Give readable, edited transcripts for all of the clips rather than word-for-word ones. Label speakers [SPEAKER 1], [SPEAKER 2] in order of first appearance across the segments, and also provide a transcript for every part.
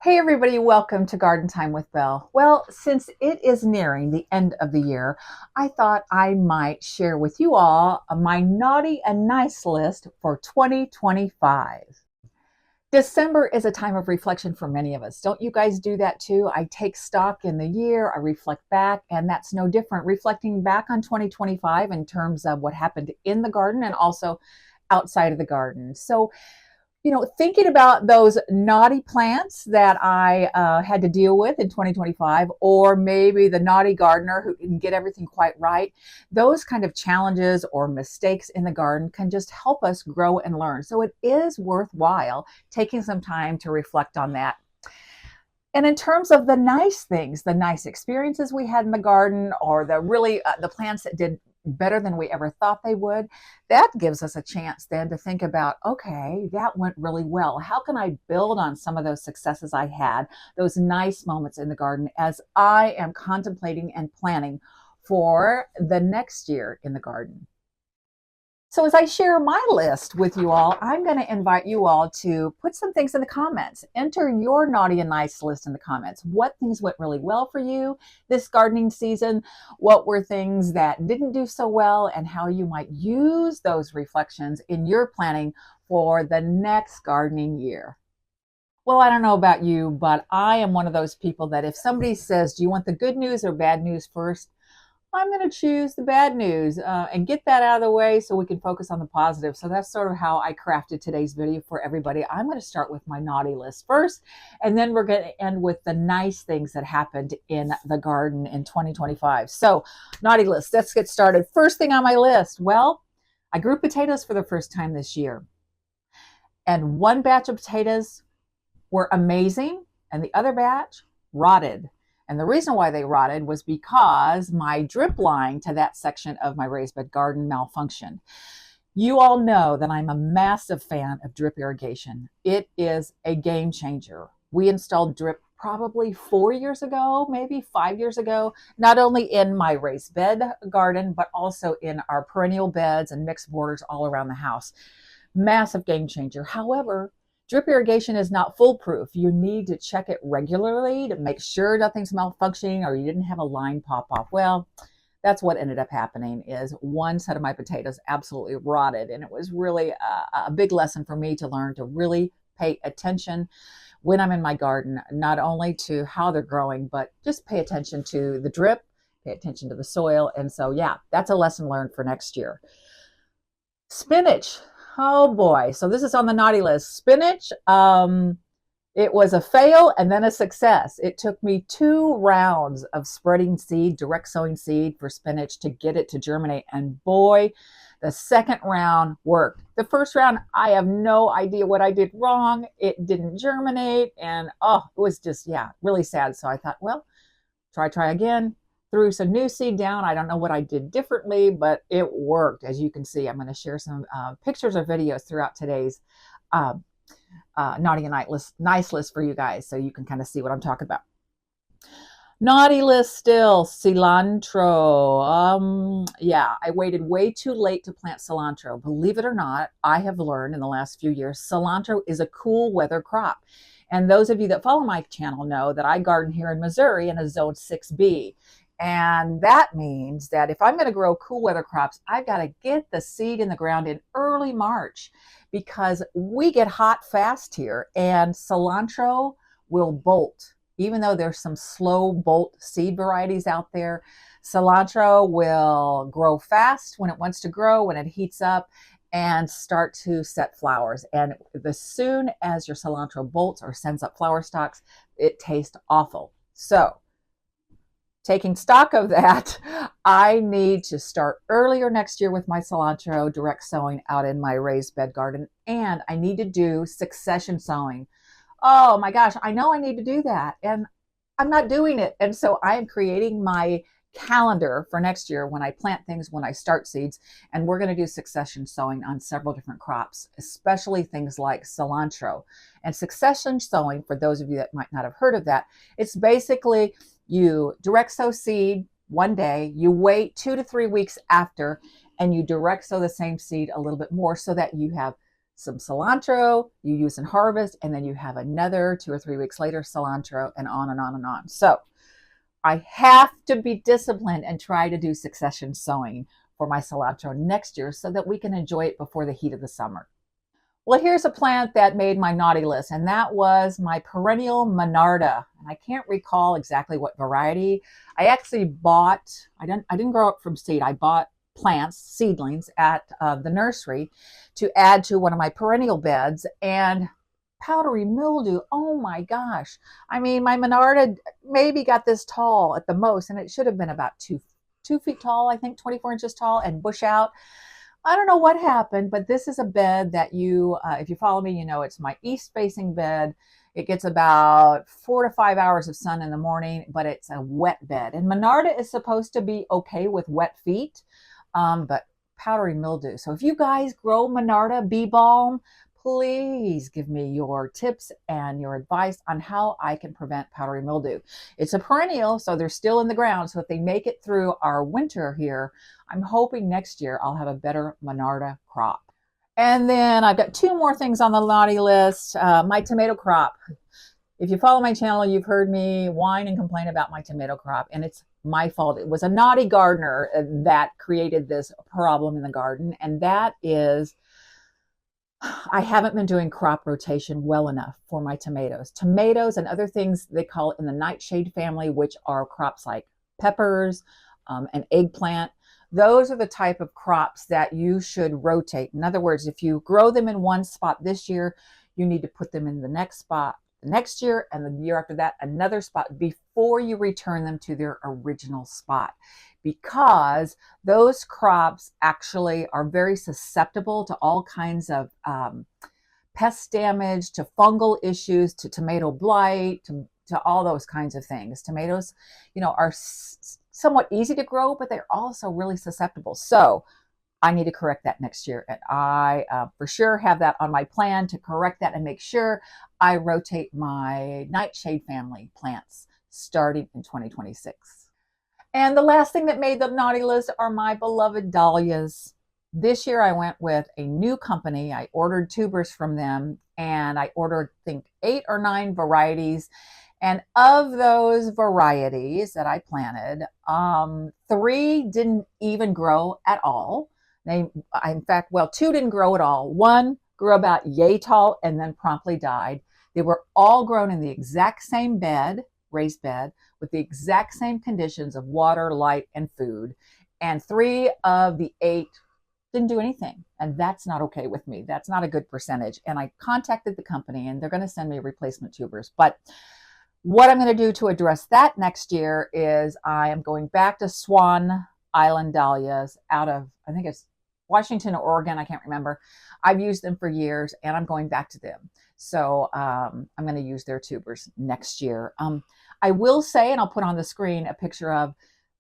[SPEAKER 1] Hey everybody, welcome to Garden Time with Belle. Well, since it is nearing the end of the year, I thought I might share with you all my naughty and nice list for 2025. December is a time of reflection for many of us. Don't you guys do that too? I take stock in the year, I reflect back, and that's no different. Reflecting back on 2025 in terms of what happened in the garden and also outside of the garden. So, thinking about those naughty plants that I had to deal with in 2025, or maybe the naughty gardener who didn't get everything quite right, those kind of challenges or mistakes in the garden can just help us grow and learn. So it is worthwhile taking some time to reflect on that. And in terms of the nice things, the nice experiences we had in the garden, or the plants that did better than we ever thought they would, that gives us a chance then to think about, okay, that went really well. How can I build on some of those successes I had, those nice moments in the garden as I am contemplating and planning for the next year in the garden? So, as I share my list with you all, I'm going to invite you all to put some things in the comments. Enter your naughty and nice list in the comments. What things went really well for you this gardening season? What were things that didn't do so well, and how you might use those reflections in your planning for the next gardening year? Well, I don't know about you, but I am one of those people that if somebody says, do you want the good news or bad news first? I'm going to choose the bad news and get that out of the way so we can focus on the positive. So that's sort of how I crafted today's video for everybody. I'm going to start with my naughty list first, and then we're going to end with the nice things that happened in the garden in 2025. So, naughty list, let's get started. First thing on my list, well, I grew potatoes for the first time this year. And one batch of potatoes were amazing, and the other batch rotted. And the reason why they rotted was because my drip line to that section of my raised bed garden malfunctioned. You all know that I'm a massive fan of drip irrigation. It is a game changer. We installed drip probably 4 years ago, maybe 5 years ago, not only in my raised bed garden, but also in our perennial beds and mixed borders all around the house. Massive game changer. However, drip irrigation is not foolproof. You need to check it regularly to make sure nothing's malfunctioning or you didn't have a line pop off. Well, that's what ended up happening is one set of my potatoes absolutely rotted. And it was really a big lesson for me to learn to really pay attention when I'm in my garden, not only to how they're growing, but just pay attention to the drip, pay attention to the soil. And so, yeah, that's a lesson learned for next year. Spinach. Oh boy. So this is on the naughty list. Spinach, it was a fail and then a success. It took me 2 rounds of spreading seed, direct sowing seed for spinach to get it to germinate. And boy, the second round worked. The first round, I have no idea what I did wrong. It didn't germinate. And oh, it was just, yeah, really sad. So I thought, well, try again. Threw some new seed down. I don't know what I did differently, but it worked. As you can see, I'm going to share some pictures or videos throughout today's um, naughty and nice list for you guys, so you can kind of see what I'm talking about. Naughty list still, cilantro. Yeah, I waited way too late to plant cilantro. Believe it or not, I have learned in the last few years, cilantro is a cool weather crop. And those of you that follow my channel know that I garden here in Missouri in a zone 6B. And that means that if I'm going to grow cool weather crops, I've got to get the seed in the ground in early March because we get hot fast here and cilantro will bolt. Even though there's some slow bolt seed varieties out there, cilantro will grow fast when it wants to grow, when it heats up, and start to set flowers. And as soon as your cilantro bolts or sends up flower stalks, it tastes awful. So, taking stock of that, I need to start earlier next year with my cilantro direct sowing out in my raised bed garden. And I need to do succession sowing. Oh my gosh, I know I need to do that. And I'm not doing it. And so I am creating my calendar for next year when I plant things, when I start seeds. And we're going to do succession sowing on several different crops, especially things like cilantro. And succession sowing, for those of you that might not have heard of that, it's basically you direct sow seed one day, you wait 2 to 3 weeks after, and you direct sow the same seed a little bit more so that you have some cilantro you use in harvest, and then you have another 2 or 3 weeks later cilantro, and on and on and on. So I have to be disciplined and try to do succession sowing for my cilantro next year so that we can enjoy it before the heat of the summer. Well, here's a plant that made my naughty list, and that was my perennial Monarda. And I can't recall exactly what variety. I actually bought, I didn't grow up from seed. I bought plants, seedlings at the nursery to add to one of my perennial beds. And powdery mildew, oh my gosh. I mean, my Monarda maybe got this tall at the most, and it should have been about 2 feet tall, I think 24 inches tall, and bush out. I don't know what happened, but this is a bed that if you follow me, you know it's my east facing bed. It gets about 4 to 5 hours of sun in the morning, but it's a wet bed. And Monarda is supposed to be okay with wet feet, but powdery mildew. So if you guys grow Monarda bee balm, please give me your tips and your advice on how I can prevent powdery mildew. It's a perennial, so they're still in the ground. So if they make it through our winter here, I'm hoping next year I'll have a better Monarda crop. And then I've got 2 more things on the naughty list. My tomato crop. If you follow my channel, you've heard me whine and complain about my tomato crop, and it's my fault. It was a naughty gardener that created this problem in the garden, and that is I haven't been doing crop rotation well enough for my tomatoes. Tomatoes and other things they call it in the nightshade family, which are crops like peppers and eggplant. Those are the type of crops that you should rotate. In other words, if you grow them in one spot this year, you need to put them in the next spot the next year, and the year after that, another spot before you return them to their original spot. Because those crops actually are very susceptible to all kinds of pest damage, to fungal issues, to tomato blight, to all those kinds of things. Tomatoes, are somewhat easy to grow, but they're also really susceptible. So I need to correct that next year. And I for sure have that on my plan to correct that and make sure I rotate my nightshade family plants starting in 2026. And the last thing that made the naughty list are my beloved dahlias. This year I went with a new company. I ordered tubers from them, and I ordered, I think, 8 or 9 varieties. And of those varieties that I planted, 3 didn't even grow at all. In fact, 2 didn't grow at all. 1 grew about yay tall and then promptly died. They were all grown in the exact same bed, raised bed, with the exact same conditions of water, light, and food. And 3 of the 8 didn't do anything. And that's not okay with me. That's not a good percentage. And I contacted the company, and they're going to send me replacement tubers. But what I'm going to do to address that next year is I am going back to Swan Island dahlias out of, I think it's Washington or Oregon, I can't remember. I've used them for years, and I'm going back to them. So I'm going to use their tubers next year. I will say, and I'll put on the screen a picture of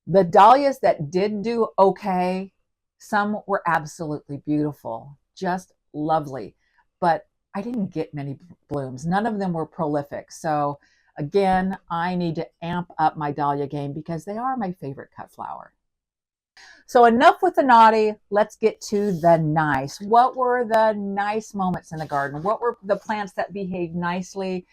[SPEAKER 1] the dahlias that did do okay. Some were absolutely beautiful, just lovely, but I didn't get many blooms. None of them were prolific. So again, I need to amp up my dahlia game because they are my favorite cut flower. So enough with the naughty, let's get to the nice. What were the nice moments in the garden? What were the plants that behaved nicely?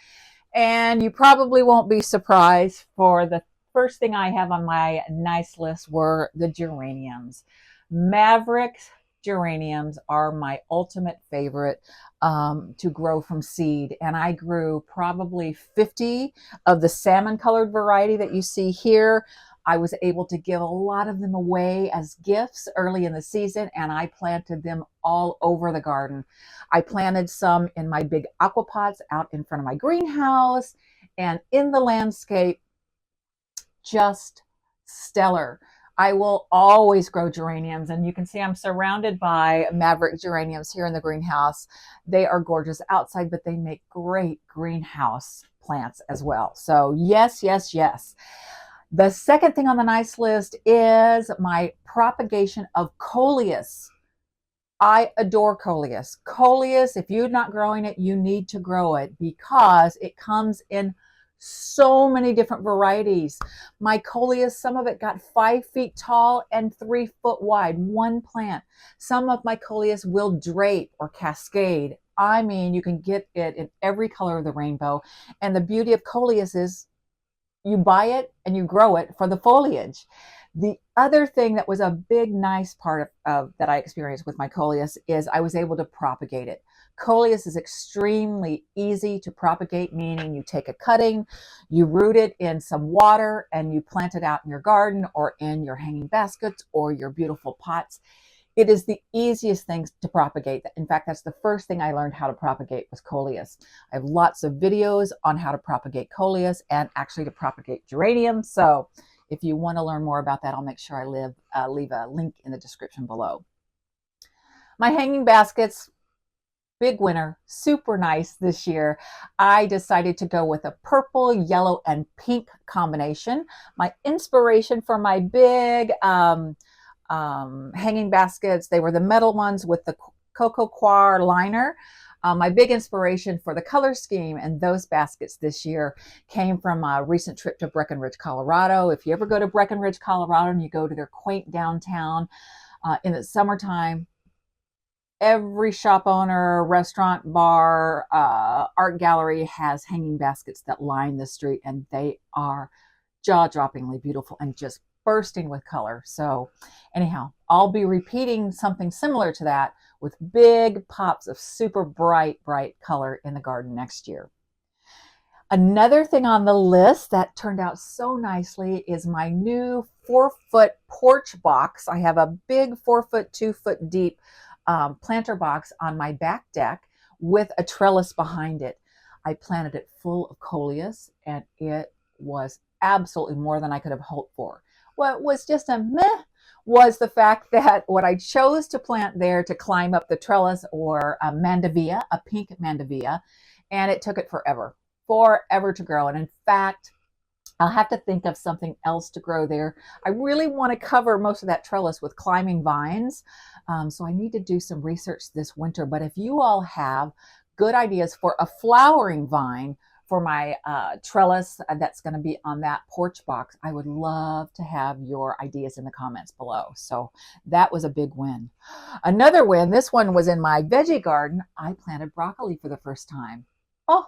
[SPEAKER 1] And you probably won't be surprised, for the first thing I have on my nice list were the geraniums. Maverick geraniums are my ultimate favorite to grow from seed. And I grew probably 50 of the salmon colored variety that you see here. I was able to give a lot of them away as gifts early in the season, and I planted them all over the garden. I planted some in my big aquapots out in front of my greenhouse and in the landscape. Just stellar. I will always grow geraniums, and you can see I'm surrounded by Maverick geraniums here in the greenhouse. They are gorgeous outside, but they make great greenhouse plants as well. So yes, yes, yes. The second thing on the nice list is my propagation of coleus. I adore coleus. Coleus, if you're not growing it, you need to grow it because it comes in So many different varieties. My coleus, some of it got 5 feet tall and 3 foot wide, one plant. Some of my coleus will drape or cascade. I mean, you can get it in every color of the rainbow. And the beauty of coleus is you buy it and you grow it for the foliage. The other thing that was a big, nice part of that I experienced with my coleus is I was able to propagate it. Coleus is extremely easy to propagate, meaning you take a cutting, you root it in some water, and you plant it out in your garden or in your hanging baskets or your beautiful pots. It is the easiest thing to propagate. In fact, that's the first thing I learned how to propagate was coleus. I have lots of videos on how to propagate coleus and actually to propagate geranium. So if you want to learn more about that, I'll make sure I leave a link in the description below. My hanging baskets, big winner, super nice this year. I decided to go with a purple, yellow, and pink combination. My inspiration for my big hanging baskets, they were the metal ones with the Coco Coir liner. My big inspiration for the color scheme and those baskets this year came from a recent trip to Breckenridge, Colorado. If you ever go to Breckenridge, Colorado, and you go to their quaint downtown in the summertime, every shop owner, restaurant, bar, art gallery has hanging baskets that line the street, and they are jaw-droppingly beautiful and just bursting with color. So anyhow, I'll be repeating something similar to that with big pops of super bright color in the garden next year. Another thing on the list that turned out so nicely is my new 4-foot porch box. I have a big 4-foot, 2-foot deep planter box on my back deck with a trellis behind it. I planted it full of coleus, and it was absolutely more than I could have hoped for. What was just a meh was the fact that what I chose to plant there to climb up the trellis or a mandevilla, a pink mandevilla, and it took it forever to grow. And in fact, I'll have to think of something else to grow there. I really want to cover most of that trellis with climbing vines. So I need to do some research this winter. But if you all have good ideas for a flowering vine for my trellis that's going to be on that porch box, I would love to have your ideas in the comments below. So that was a big win. Another win, this one was in my veggie garden. I planted broccoli for the first time. Oh,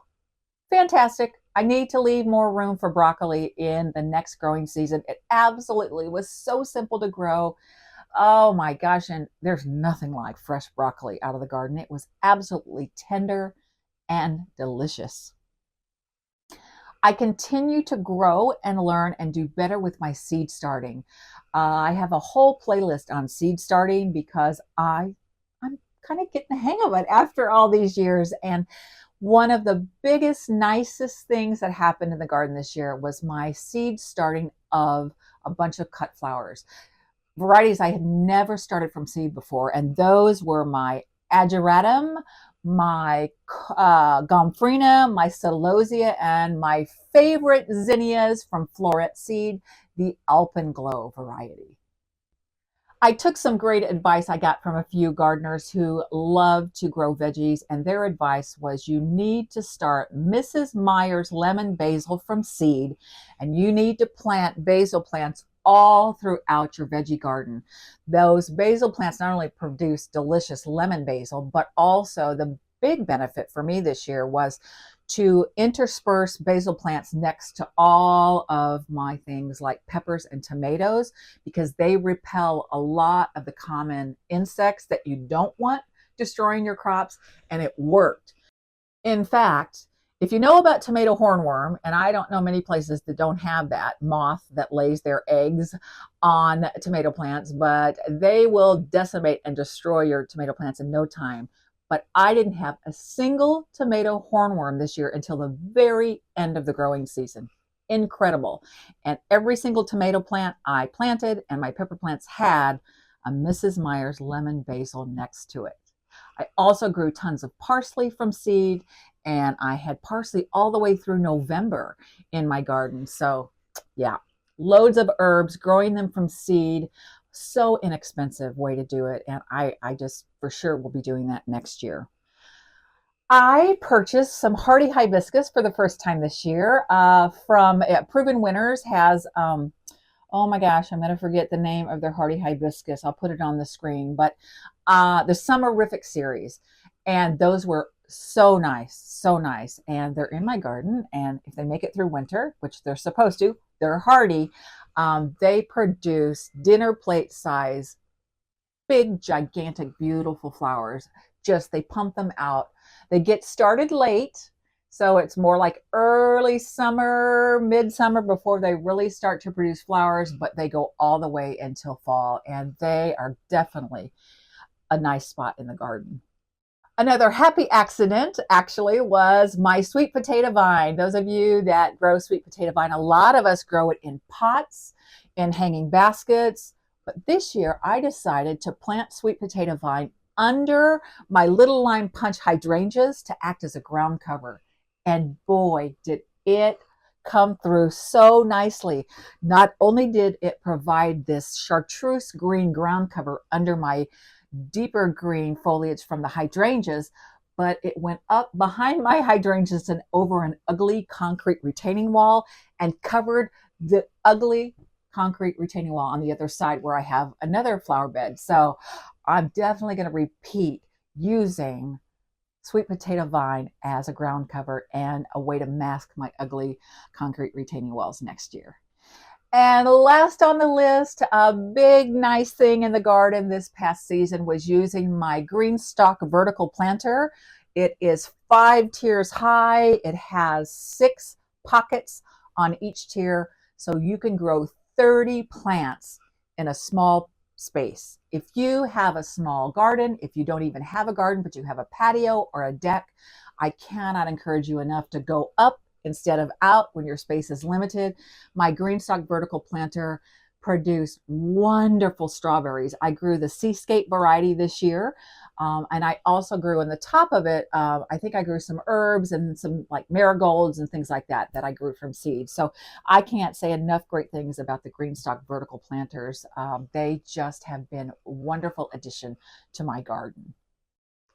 [SPEAKER 1] fantastic. I need to leave more room for broccoli in the next growing season. It absolutely was so simple to grow. Oh my gosh, and there's nothing like fresh broccoli out of the garden. It was absolutely tender and delicious. I continue to grow and learn and do better with my seed starting. I have a whole playlist on seed starting because I'm kind of getting the hang of it after all these years. And one of the biggest, nicest things that happened in the garden this year was my seed starting of a bunch of cut flowers. Varieties I had never started from seed before, and those were my ageratum, my gomphrena, my celosia, and my favorite zinnias from Floret Seed, the Alpenglow variety. I took some great advice I got from a few gardeners who love to grow veggies, and their advice was you need to start Mrs. Meyer's lemon basil from seed, and you need to plant basil plants all throughout your veggie garden. Those basil plants not only produce delicious lemon basil, but also the big benefit for me this year was to intersperse basil plants next to all of my things like peppers and tomatoes, because they repel a lot of the common insects that you don't want destroying your crops, and it worked. In fact, if you know about tomato hornworm, and I don't know many places that don't have that moth that lays their eggs on tomato plants, but they will decimate and destroy your tomato plants in no time. But I didn't have a single tomato hornworm this year until the very end of the growing season. Incredible. And every single tomato plant I planted and my pepper plants had a Mrs. Meyer's lemon basil next to it. I also grew tons of parsley from seed, and I had parsley all the way through November in my garden. So yeah, loads of herbs, growing them from seed. So inexpensive way to do it. And I just for sure will be doing that next year. I purchased some hardy hibiscus for the first time this year from Proven Winners has, oh my gosh, I'm going to forget the name of their hardy hibiscus. I'll put it on the screen, but the Summerific series. And those were so nice, so nice. And they're in my garden. And if they make it through winter, which they're supposed to, they're hardy. They produce dinner plate size, big, gigantic, beautiful flowers. Just they pump them out. They get started late. So it's more like early summer, midsummer before they really start to produce flowers, but they go all the way until fall. And they are definitely a nice spot in the garden. Another happy accident actually was my sweet potato vine. Those of you that grow sweet potato vine, a lot of us grow it in pots, in hanging baskets. But this year I decided to plant sweet potato vine under my little lime punch hydrangeas to act as a ground cover. And boy, did it come through so nicely. Not only did it provide this chartreuse green ground cover under my deeper green foliage from the hydrangeas, but it went up behind my hydrangeas and over an ugly concrete retaining wall and covered the ugly concrete retaining wall on the other side where I have another flower bed. So I'm definitely going to repeat using sweet potato vine as a ground cover and a way to mask my ugly concrete retaining walls next year. And last on the list, a big nice thing in the garden this past season was using my GreenStalk vertical planter. It is 5 tiers high. It has 6 pockets on each tier, so you can grow 30 plants in a small space. If you have a small garden, if you don't even have a garden, but you have a patio or a deck, I cannot encourage you enough to go up instead of out when your space is limited. My GreenStalk vertical planter produced wonderful strawberries. I grew the Seascape variety this year. And I also grew on the top of it, I think I grew some herbs and some like marigolds and things like that that I grew from seed. So I can't say enough great things about the GreenStalk vertical planters. They just have been a wonderful addition to my garden.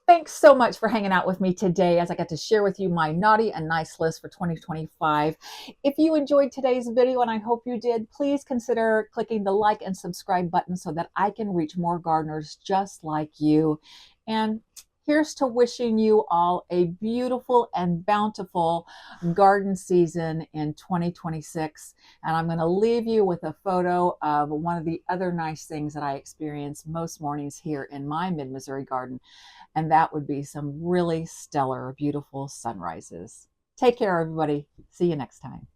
[SPEAKER 1] Thanks so much for hanging out with me today as I got to share with you my naughty and nice list for 2025. If you enjoyed today's video, and I hope you did, please consider clicking the like and subscribe button so that I can reach more gardeners just like you. And here's to wishing you all a beautiful and bountiful garden season in 2026. And I'm going to leave you with a photo of one of the other nice things that I experience most mornings here in my mid-Missouri garden. And that would be some really stellar, beautiful sunrises. Take care, everybody. See you next time.